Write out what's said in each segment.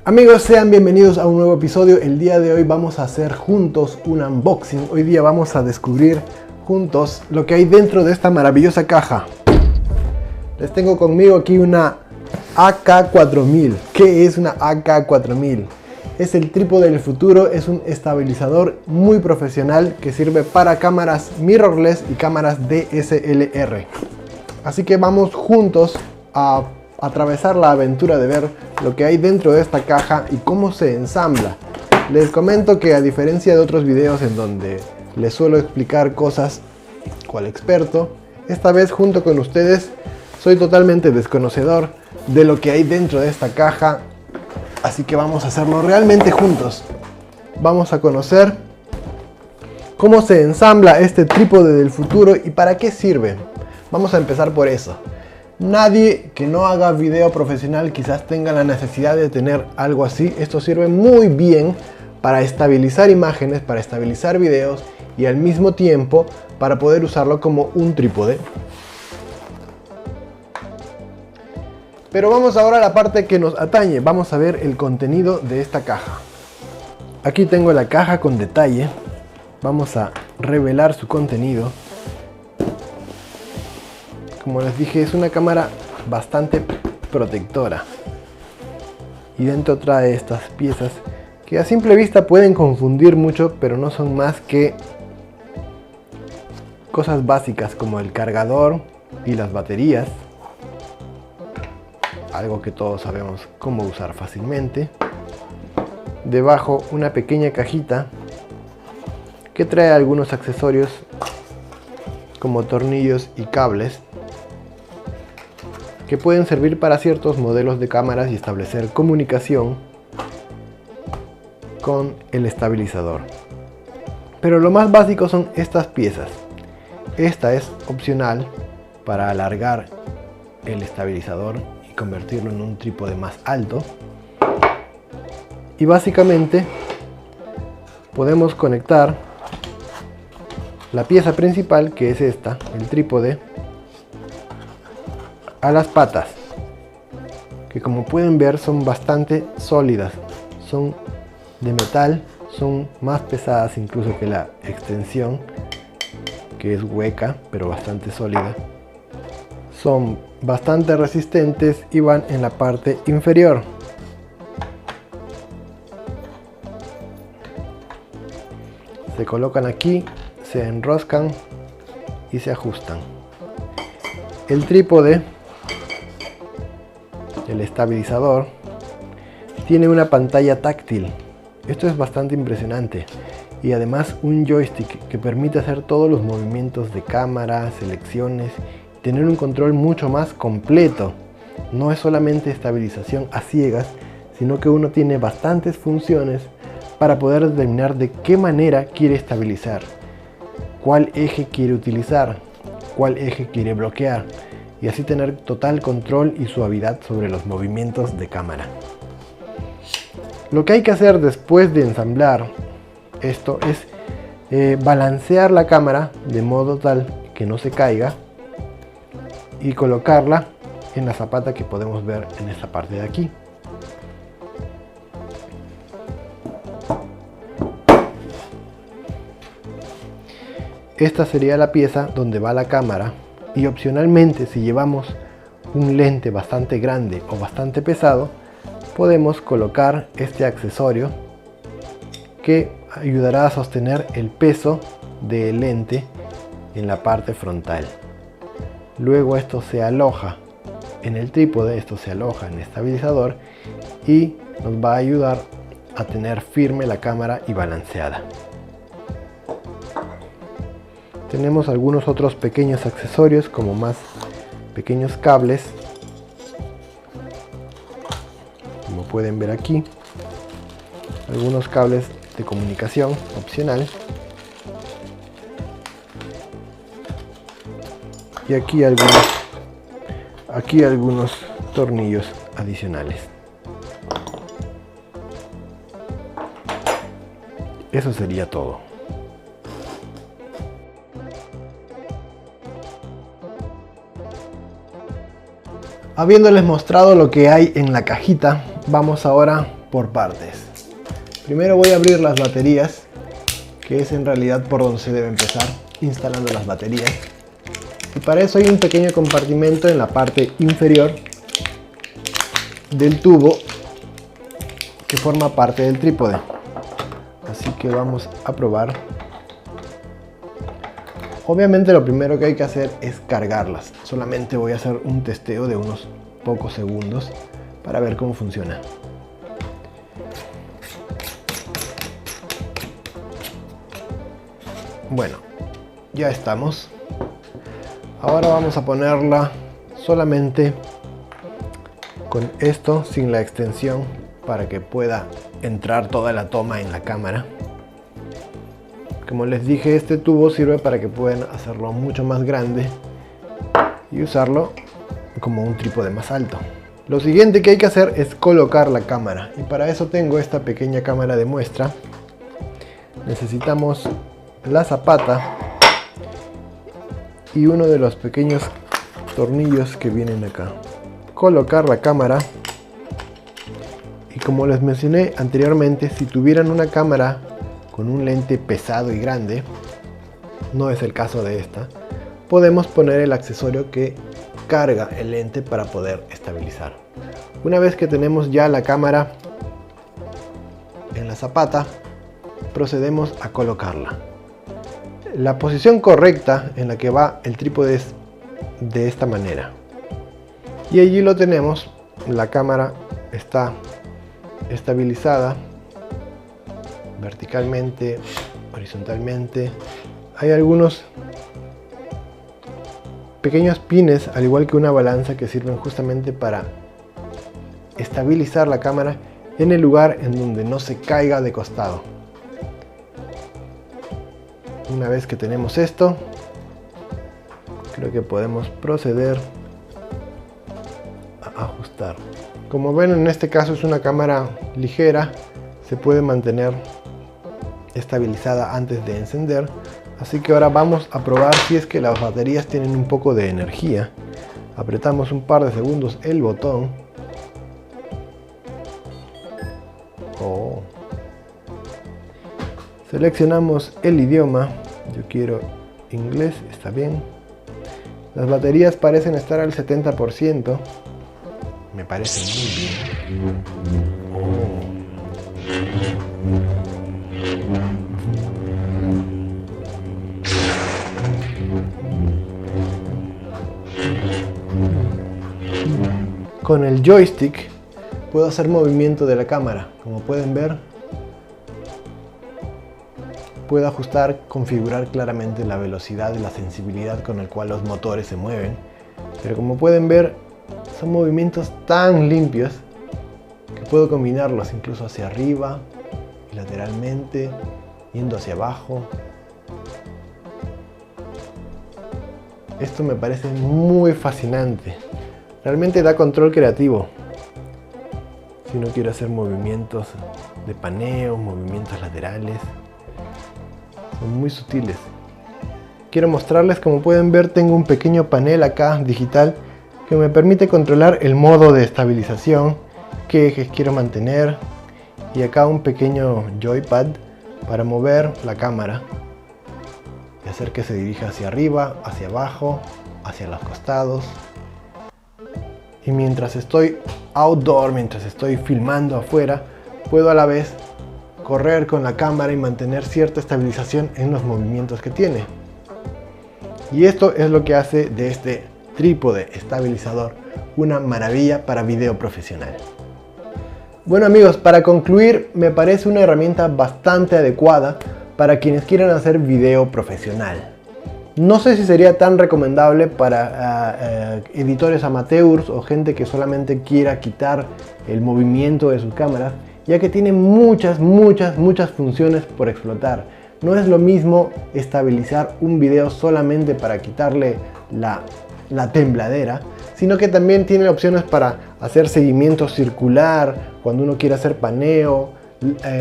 Amigos, sean bienvenidos a un nuevo episodio. El día de hoy vamos a hacer juntos un unboxing. Hoy día vamos a descubrir juntos lo que hay dentro de esta maravillosa caja. Les tengo conmigo aquí una AK4000. ¿Qué es una AK4000? Es el trípode del futuro, es un estabilizador muy profesional que sirve para cámaras mirrorless y cámaras DSLR. Así que vamos juntos a atravesar la aventura de ver lo que hay dentro de esta caja y cómo se ensambla. Les comento que a diferencia de otros videos en donde les suelo explicar cosas cual experto, esta vez junto con ustedes soy totalmente desconocedor de lo que hay dentro de esta caja, así que vamos a hacerlo realmente juntos. Vamos a conocer cómo se ensambla este trípode del futuro y para qué sirve. Vamos a empezar por eso. Nadie que no haga video profesional quizás tenga la necesidad de tener algo así. Esto sirve muy bien para estabilizar imágenes, para estabilizar videos y al mismo tiempo para poder usarlo como un trípode. Pero vamos ahora a la parte que nos atañe. Vamos a ver el contenido de esta caja. Aquí tengo la caja con detalle. Vamos a revelar su contenido. Como les dije, es una cámara bastante protectora. Y dentro trae estas piezas que a simple vista pueden confundir mucho, pero no son más que cosas básicas como el cargador y las baterías. Algo que todos sabemos cómo usar fácilmente. Debajo una pequeña cajita que trae algunos accesorios como tornillos y cables que pueden servir para ciertos modelos de cámaras y establecer comunicación con el estabilizador. Pero lo más básico son estas piezas. Esta es opcional para alargar el estabilizador y convertirlo en un trípode más alto. Y básicamente podemos conectar la pieza principal, que es esta, el trípode, a las patas, que como pueden ver son bastante sólidas, son de metal, son más pesadas incluso que la extensión, que es hueca pero bastante sólida. Son bastante resistentes y van en la parte inferior. Se colocan aquí, se enroscan y se ajustan. El trípode, el estabilizador, tiene una pantalla táctil. Esto es bastante impresionante. Y además un joystick que permite hacer todos los movimientos de cámara, selecciones, tener un control mucho más completo. No es solamente estabilización a ciegas, sino que uno tiene bastantes funciones para poder determinar de qué manera quiere estabilizar, cuál eje quiere utilizar, cuál eje quiere bloquear, y así tener total control y suavidad sobre los movimientos de cámara. Lo que hay que hacer después de ensamblar esto es balancear la cámara de modo tal que no se caiga y colocarla en la zapata que podemos ver en esta parte de aquí. Esta sería la pieza donde va la cámara. Y opcionalmente, si llevamos un lente bastante grande o bastante pesado, podemos colocar este accesorio que ayudará a sostener el peso del lente en la parte frontal. Luego esto se aloja en el trípode, esto se aloja en el estabilizador y nos va a ayudar a tener firme la cámara y balanceada. Tenemos algunos otros pequeños accesorios como más pequeños cables, como pueden ver aquí, algunos cables de comunicación opcional, y aquí algunos tornillos adicionales. Eso sería todo. Habiéndoles mostrado lo que hay en la cajita, vamos ahora por partes. Primero voy a abrir las baterías, que es en realidad por donde se debe empezar, instalando las baterías. Y para eso hay un pequeño compartimento en la parte inferior del tubo que forma parte del trípode. Así que vamos a probar. Obviamente lo primero que hay que hacer es cargarlas. Solamente voy a hacer un testeo de unos pocos segundos para ver cómo funciona. Bueno, ya estamos. Ahora vamos a ponerla solamente con esto, sin la extensión, para que pueda entrar toda la toma en la cámara. Como les dije, este tubo sirve para que puedan hacerlo mucho más grande y usarlo como un trípode más alto. Lo siguiente que hay que hacer es colocar la cámara, y para eso tengo esta pequeña cámara de muestra. Necesitamos la zapata y uno de los pequeños tornillos que vienen acá. Colocar la cámara, y como les mencioné anteriormente, si tuvieran una cámara con un lente pesado y grande, no es el caso de esta, podemos poner el accesorio que carga el lente para poder estabilizar. Una vez que tenemos ya la cámara en la zapata, procedemos a colocarla. La posición correcta en la que va el trípode es de esta manera. Y allí lo tenemos, la cámara está estabilizada verticalmente, horizontalmente. Hay algunos pequeños pines, al igual que una balanza, que sirven justamente para estabilizar la cámara en el lugar en donde no se caiga de costado. Una vez que tenemos esto, creo que podemos proceder a ajustar. Como ven, en este caso es una cámara ligera, se puede mantener estabilizada antes de encender. Así que ahora vamos a probar si es que las baterías tienen un poco de energía. Apretamos un par de segundos el botón. Seleccionamos el idioma. Yo quiero inglés, está bien. Las baterías parecen estar al 70%. Me parece muy bien. Con el joystick puedo hacer movimiento de la cámara. Como pueden ver, puedo ajustar, configurar claramente la velocidad y la sensibilidad con el cual los motores se mueven. Pero como pueden ver, son movimientos tan limpios que puedo combinarlos incluso hacia arriba y lateralmente, yendo hacia abajo. Esto me parece muy fascinante. Realmente da control creativo. Si no quiero hacer movimientos de paneo, movimientos laterales, son muy sutiles. Quiero mostrarles, como pueden ver, tengo un pequeño panel acá digital que me permite controlar el modo de estabilización, qué ejes quiero mantener, y acá un pequeño joypad para mover la cámara y hacer que se dirija hacia arriba, hacia abajo, hacia los costados. Y mientras estoy outdoor, mientras estoy filmando afuera, puedo a la vez correr con la cámara y mantener cierta estabilización en los movimientos que tiene. Y esto es lo que hace de este trípode estabilizador una maravilla para video profesional. Bueno amigos, para concluir, me parece una herramienta bastante adecuada para quienes quieran hacer video profesional. No sé si sería tan recomendable para editores amateurs o gente que solamente quiera quitar el movimiento de sus cámaras, ya que tiene muchas funciones por explotar. No es lo mismo estabilizar un video solamente para quitarle la tembladera, sino que también tiene opciones para hacer seguimiento circular cuando uno quiere hacer paneo,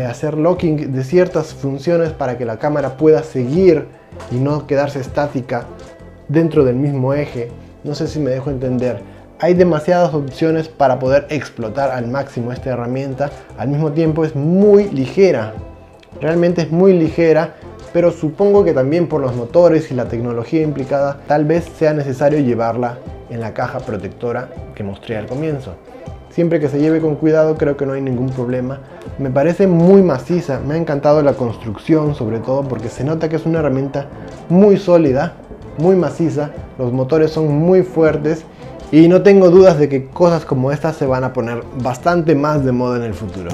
hacer locking de ciertas funciones para que la cámara pueda seguir y no quedarse estática dentro del mismo eje. No sé si me dejo entender. Hay demasiadas opciones para poder explotar al máximo esta herramienta. Al mismo tiempo es muy ligera. Realmente es muy ligera, pero supongo que también por los motores y la tecnología implicada, tal vez sea necesario llevarla en la caja protectora que mostré al comienzo. Siempre que se lleve con cuidado, creo que no hay ningún problema. Me parece muy maciza, me ha encantado la construcción, sobre todo porque se nota que es una herramienta muy sólida, muy maciza. Los motores son muy fuertes y no tengo dudas de que cosas como estas se van a poner bastante más de moda en el futuro.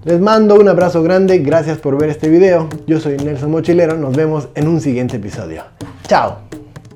Les mando un abrazo grande, gracias por ver este video. Yo soy Nelson Mochilero, nos vemos en un siguiente episodio. ¡Chao!